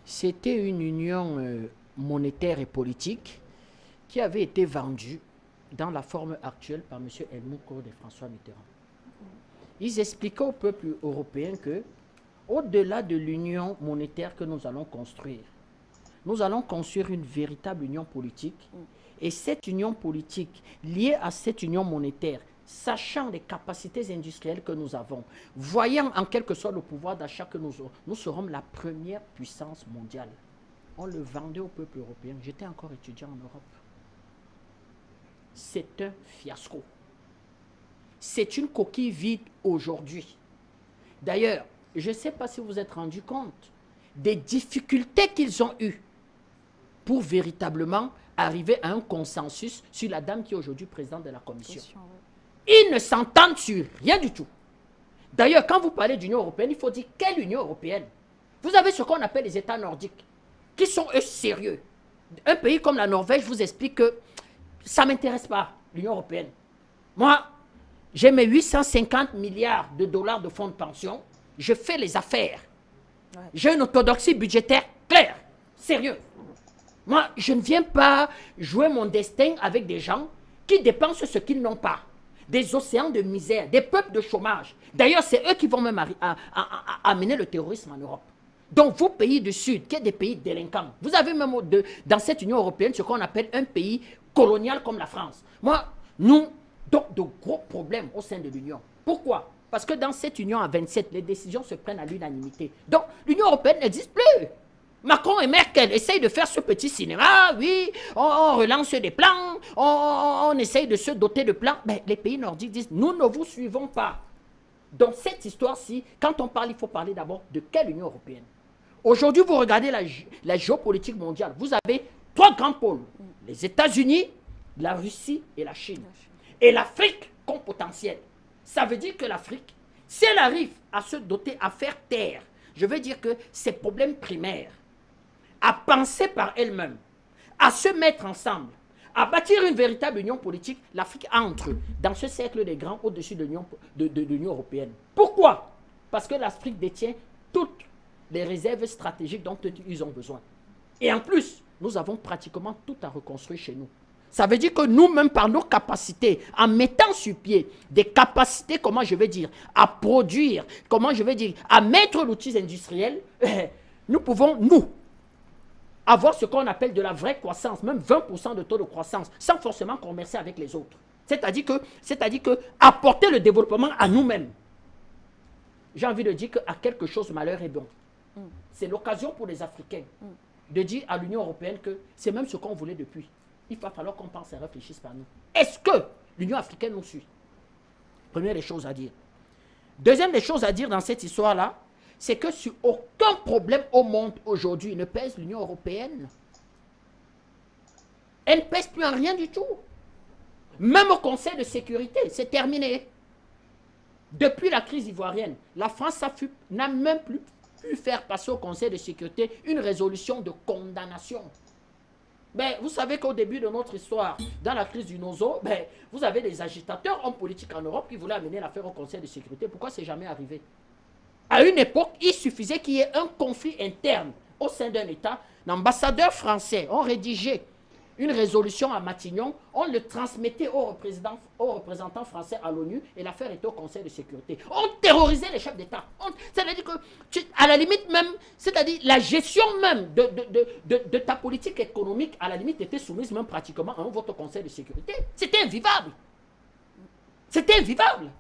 C'était une union monétaire et politique qui avait été vendue dans la forme actuelle par M. Helmut Kohl et François Mitterrand. Ils expliquaient au peuple européen que, au-delà de l'union monétaire que nous allons construire une véritable union politique. Et cette union politique, liée à cette union monétaire, sachant les capacités industrielles que nous avons, voyant en quelque sorte le pouvoir d'achat que nous serons la première puissance mondiale. On le vendait au peuple européen. J'étais encore étudiant en Europe. C'est un fiasco. C'est une coquille vide aujourd'hui. D'ailleurs, je ne sais pas si vous vous êtes rendu compte des difficultés qu'ils ont eues pour véritablement arriver à un consensus sur la dame qui est aujourd'hui présidente de la Commission. Ils ne s'entendent sur rien du tout. D'ailleurs, quand vous parlez d'Union européenne, il faut dire quelle Union européenne? Vous avez ce qu'on appelle les États nordiques, qui sont eux sérieux. Un pays comme la Norvège vous explique que ça ne m'intéresse pas, l'Union européenne. Moi, j'ai mes 850 milliards de dollars de fonds de pension, je fais les affaires. J'ai une orthodoxie budgétaire claire, sérieux. Moi, je ne viens pas jouer mon destin avec des gens qui dépensent ce qu'ils n'ont pas. Des océans de misère, des peuples de chômage. D'ailleurs, c'est eux qui vont même amener le terrorisme en Europe. Donc, vous, pays du Sud, qui êtes des pays délinquants, vous avez même dans cette Union européenne ce qu'on appelle un pays colonial comme la France. Moi, nous, donc, de gros problèmes au sein de l'Union. Pourquoi? Parce que dans cette Union à 27, les décisions se prennent à l'unanimité. Donc, l'Union européenne n'existe plus. Macron et Merkel essayent de faire ce petit cinéma, oui, on relance des plans, on essaye de se doter de plans. Mais les pays nordiques disent, nous ne vous suivons pas. Donc cette histoire-ci, quand on parle, il faut parler d'abord de quelle Union européenne? Aujourd'hui, vous regardez la géopolitique mondiale, vous avez trois grands pôles, les États-Unis, la Russie et la Chine. Et l'Afrique comme potentiel. Ça veut dire que l'Afrique, si elle arrive à se doter, à faire taire, je veux dire que ses problèmes primaires, à penser par elle-même, à se mettre ensemble, à bâtir une véritable union politique, l'Afrique entre dans ce cercle des grands au-dessus de l'Union européenne. Pourquoi? Parce que l'Afrique détient toutes les réserves stratégiques dont ils ont besoin. Et en plus, nous avons pratiquement tout à reconstruire chez nous. Ça veut dire que nous-mêmes, par nos capacités, en mettant sur pied des capacités, comment je vais dire, à produire, comment je vais dire, à mettre l'outil industriel, nous pouvons, nous, avoir ce qu'on appelle de la vraie croissance, même 20% de taux de croissance, sans forcément commercer avec les autres. C'est-à-dire que apporter le développement à nous-mêmes. J'ai envie de dire qu'à quelque chose, malheur est bon. C'est l'occasion pour les Africains de dire à l'Union européenne que c'est même ce qu'on voulait depuis. Il va falloir qu'on pense et réfléchisse par nous. Est-ce que l'Union africaine nous suit? Première des choses à dire. Deuxième des choses à dire dans cette histoire-là, c'est que sur aucun problème au monde aujourd'hui ne pèse l'Union européenne. Elle ne pèse plus en rien du tout. Même au Conseil de sécurité, c'est terminé. Depuis la crise ivoirienne, la France n'a même plus pu faire passer au Conseil de sécurité une résolution de condamnation. Ben, vous savez qu'au début de notre histoire, dans la crise du Nozo, ben, vous avez des agitateurs, hommes politiques en Europe qui voulaient amener l'affaire au Conseil de sécurité. Pourquoi c'est jamais arrivé? À une époque, il suffisait qu'il y ait un conflit interne au sein d'un État. L'ambassadeur français a rédigé une résolution à Matignon, on le transmettait aux représentants français à l'ONU et l'affaire était au Conseil de sécurité. On terrorisait les chefs d'État. C'est-à-dire que, à la limite même, c'est-à-dire la gestion même de ta politique économique, à la limite, était soumise même pratiquement à un vote au Conseil de sécurité. C'était invivable. C'était invivable.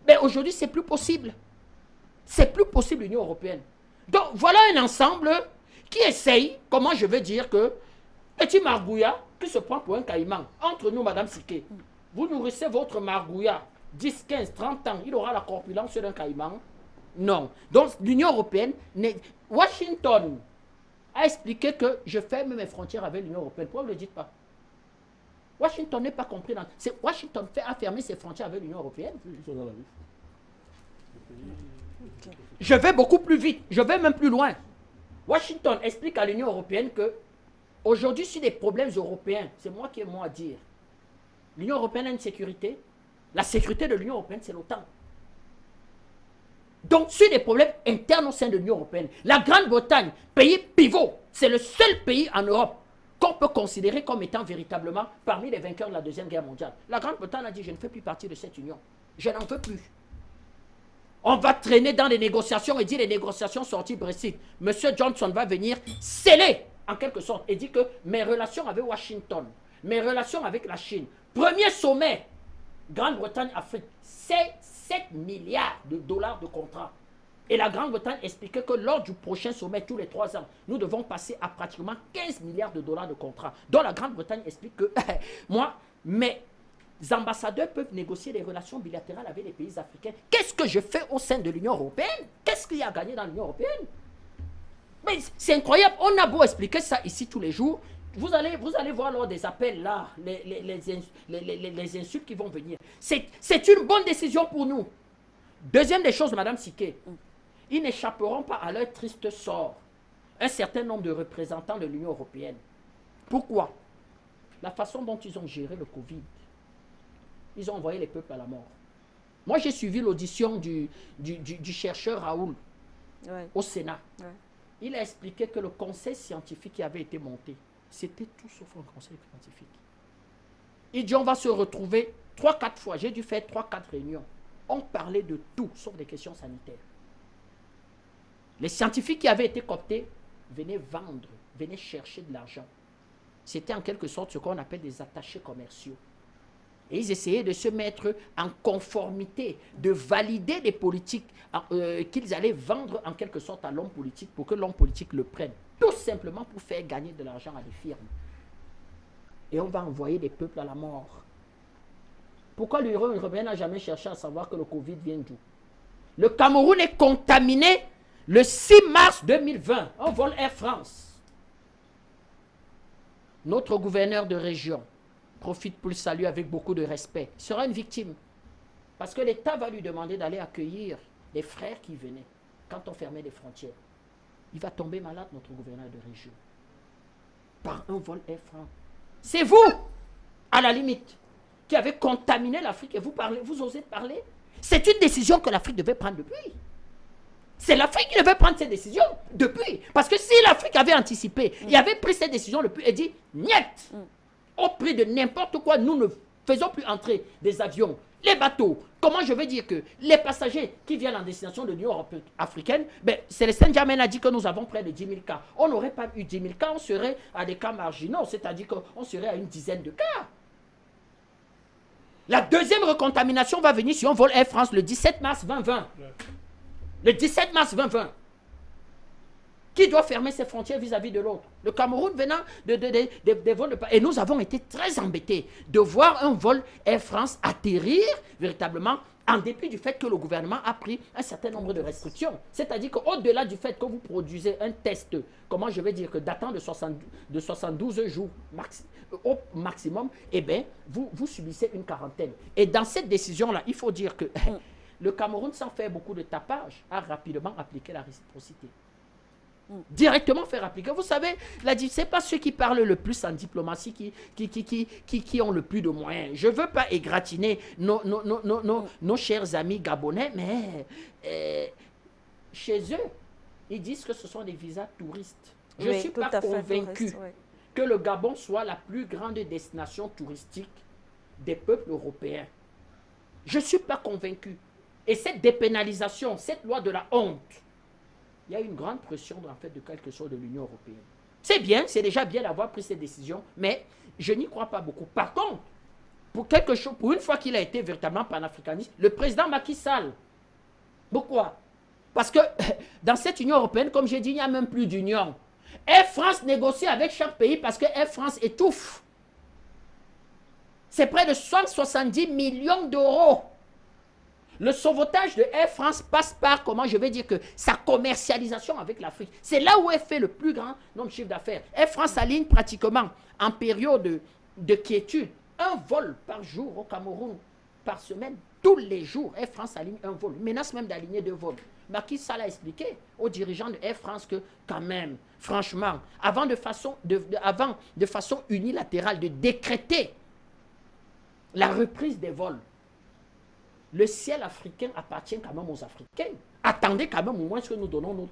Mais aujourd'hui, c'est plus possible. C'est plus possible l'Union européenne. Donc, voilà un ensemble qui essaye, comment je veux dire que, petit margouillat qui se prend pour un caïman. Entre nous, Madame Siké, vous nourrissez votre margouillat 10, 15, 30 ans, il aura la corpulence d'un caïman? Non. Donc, l'Union européenne, Washington a expliqué que je ferme mes frontières avec l'Union européenne. Pourquoi vous ne le dites pas? Washington n'est pas compris. Washington a fermé ses frontières avec l'Union européenne. Je vais beaucoup plus vite, je vais même plus loin. Washington explique à l'Union européenne que aujourd'hui, sur des problèmes européens, c'est moi qui ai mot à dire. L'Union européenne a une sécurité. La sécurité de l'Union européenne, c'est l'OTAN. Donc, sur des problèmes internes au sein de l'Union européenne, la Grande-Bretagne, pays pivot, c'est le seul pays en Europe qu'on peut considérer comme étant véritablement parmi les vainqueurs de la Deuxième Guerre mondiale. La Grande-Bretagne a dit, je ne fais plus partie de cette union. Je n'en veux plus. On va traîner dans les négociations et dire les négociations sorties Brexit. Monsieur Johnson va venir sceller, en quelque sorte, et dire que mes relations avec Washington, mes relations avec la Chine, premier sommet, Grande-Bretagne-Afrique, c'est 7 milliards de dollars de contrat. Et la Grande-Bretagne expliquait que lors du prochain sommet, tous les 3 ans, nous devons passer à pratiquement 15 milliards de dollars de contrat. Donc la Grande-Bretagne explique que moi, mes ambassadeurs peuvent négocier des relations bilatérales avec les pays africains. Qu'est-ce que je fais au sein de l'Union européenne? Qu'est-ce qu'il y a à gagner dans l'Union européenne? Mais c'est incroyable. On a beau expliquer ça ici tous les jours. Vous allez voir lors des appels là, les insultes qui vont venir. C'est une bonne décision pour nous. Deuxième des choses, Madame Siké, ils n'échapperont pas à leur triste sort. Un certain nombre de représentants de l'Union européenne. Pourquoi? La façon dont ils ont géré le Covid. Ils ont envoyé les peuples à la mort. Moi, j'ai suivi l'audition du chercheur Raoul au Sénat. Ouais. Il a expliqué que le conseil scientifique qui avait été monté, c'était tout sauf un conseil scientifique. Il dit, on va se retrouver 3-4 fois. J'ai dû faire 3-4 réunions. On parlait de tout, sauf des questions sanitaires. Les scientifiques qui avaient été cooptés venaient vendre, venaient chercher de l'argent. C'était en quelque sorte ce qu'on appelle des attachés commerciaux. Et ils essayaient de se mettre en conformité, de valider des politiques qu'ils allaient vendre en quelque sorte à l'homme politique pour que l'homme politique le prenne. Tout simplement pour faire gagner de l'argent à des firmes. Et on va envoyer des peuples à la mort. Pourquoi l'Union européenne n'a jamais cherché à savoir que le Covid vient d'où? Le Cameroun est contaminé le 6 mars 2020, un vol Air France. Notre gouverneur de région profite pour le saluer avec beaucoup de respect, sera une victime. Parce que l'État va lui demander d'aller accueillir les frères qui venaient quand on fermait les frontières. Il va tomber malade, notre gouverneur de région, par un vol Air France. C'est vous, à la limite, qui avez contaminé l'Afrique et vous osez parler. C'est une décision que l'Afrique devait prendre depuis. C'est l'Afrique qui devait prendre cette décision depuis. Parce que si l'Afrique avait anticipé et avait pris cette décision depuis et dit « Niet !» au prix de n'importe quoi, nous ne faisons plus entrer des avions, les bateaux. Comment je veux dire que les passagers qui viennent en destination de l'Union africaine, ben, Célestin Diamène a dit que nous avons près de 10 000 cas. On n'aurait pas eu 10 000 cas, on serait à des cas marginaux, c'est-à-dire qu'on serait à une dizaine de cas. La deuxième recontamination va venir sur un vol Air France le 17 mars 2020. Le 17 mars 2020. Qui doit fermer ses frontières vis-à-vis de l'autre? Le Cameroun venant des vols de... Et nous avons été très embêtés de voir un vol Air France atterrir véritablement en dépit du fait que le gouvernement a pris un certain nombre de restrictions. C'est-à-dire qu'au-delà du fait que vous produisez un test, comment je vais dire, que datant de 72 jours au maximum, eh bien, vous subissez une quarantaine. Et dans cette décision-là, il faut dire que le Cameroun, sans faire beaucoup de tapage, a rapidement appliqué la réciprocité. Directement faire appliquer. Vous savez, ce n'est pas ceux qui parlent le plus en diplomatie qui ont le plus de moyens. Je ne veux pas égratigner nos chers amis gabonais, mais chez eux, ils disent que ce sont des visas touristes. Je ne suis pas convaincu que le Gabon soit la plus grande destination touristique des peuples européens. Je ne suis pas convaincu. Et cette dépénalisation, cette loi de la honte, il y a une grande pression en fait de quelque chose de l'Union européenne. C'est bien, c'est déjà bien d'avoir pris ces décisions, mais je n'y crois pas beaucoup. Par contre, pour une fois qu'il a été véritablement panafricaniste, le président Macky Sall, pourquoi? Parce que dans cette Union européenne, comme j'ai dit, il n'y a même plus d'union. Air France négocie avec chaque pays parce que Air France étouffe. C'est près de 170 millions d'euros. Le sauvetage de Air France passe par, comment je vais dire, que sa commercialisation avec l'Afrique. C'est là où elle fait le plus grand nombre de chiffres d'affaires. Air France aligne pratiquement, en période de quiétude, un vol par jour au Cameroun, par semaine. Tous les jours, Air France aligne un vol. Menace même d'aligner 2 vols. Macky Sall a expliqué aux dirigeants de Air France que, quand même, franchement, avant de façon unilatérale de décréter la reprise des vols, le ciel africain appartient quand même aux Africains. Attendez quand même au moins que nous donnons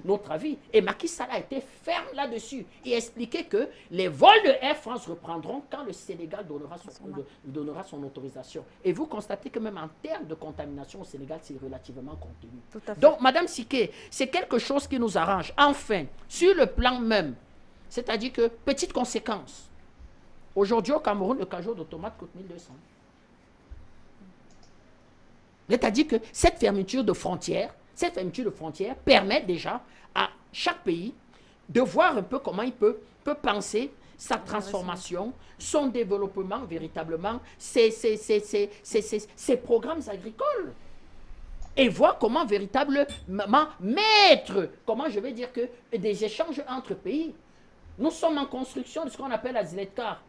notre avis. Et Macky Sall a été ferme là-dessus et expliqué que les vols de Air France reprendront quand le Sénégal donnera son autorisation. Et vous constatez que même en termes de contamination au Sénégal, c'est relativement contenu. Tout à fait. Donc, Madame Siké, c'est quelque chose qui nous arrange. Enfin, sur le plan même, c'est-à-dire que, petite conséquence, aujourd'hui au Cameroun, le cajot de tomates coûte 1200. C'est-à-dire que cette fermeture de frontières permet déjà à chaque pays de voir un peu comment il peut penser sa transformation, son développement véritablement, ses programmes agricoles. Et voir comment véritablement mettre, comment je vais dire que des échanges entre pays. Nous sommes en construction de ce qu'on appelle la ZLETCAR.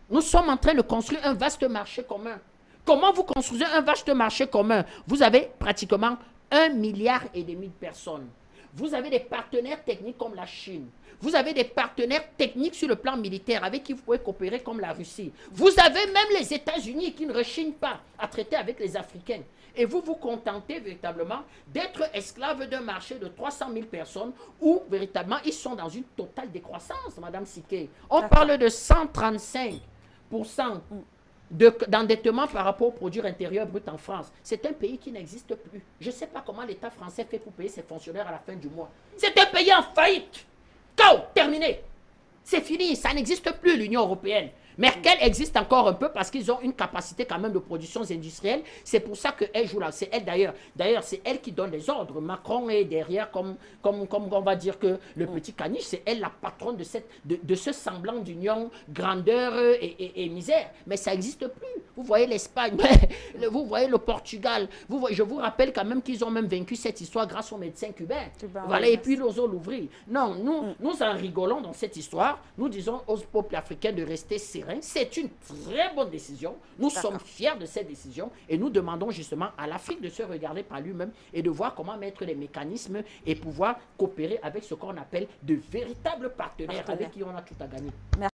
Nous sommes en train de construire un vaste marché commun. Comment vous construisez un vaste marché commun? Vous avez pratiquement 1,5 milliard de personnes. Vous avez des partenaires techniques comme la Chine. Vous avez des partenaires techniques sur le plan militaire avec qui vous pouvez coopérer comme la Russie. Vous avez même les États-Unis qui ne rechignent pas à traiter avec les Africains. Et vous vous contentez véritablement d'être esclave d'un marché de 300 000 personnes où véritablement ils sont dans une totale décroissance, Madame Siké. On parle de 135% d'endettement par rapport au produit intérieur brut en France. C'est un pays qui n'existe plus. Je ne sais pas comment l'État français fait pour payer ses fonctionnaires à la fin du mois. C'est un pays en faillite. Chaos, terminé. C'est fini, ça n'existe plus l'Union européenne. Merkel existe encore un peu parce qu'ils ont une capacité quand même de production industrielle. C'est pour ça qu'elle joue là. C'est elle d'ailleurs. D'ailleurs, c'est elle qui donne les ordres. Macron est derrière comme on va dire que le petit caniche. C'est elle la patronne de ce semblant d'union grandeur et misère. Mais ça n'existe plus. Vous voyez l'Espagne, vous voyez le Portugal. Je vous rappelle quand même qu'ils ont même vaincu cette histoire grâce aux médecins cubains. Voilà, et puis l'ozo l'ouvrir. Non, nous en rigolons dans cette histoire. Nous disons aux peuples africains de rester sérieux. C'est une très bonne décision. Nous sommes fiers de cette décision et nous demandons justement à l'Afrique de se regarder par lui-même et de voir comment mettre les mécanismes et pouvoir coopérer avec ce qu'on appelle de véritables partenaires avec qui on a tout à gagner. Merci.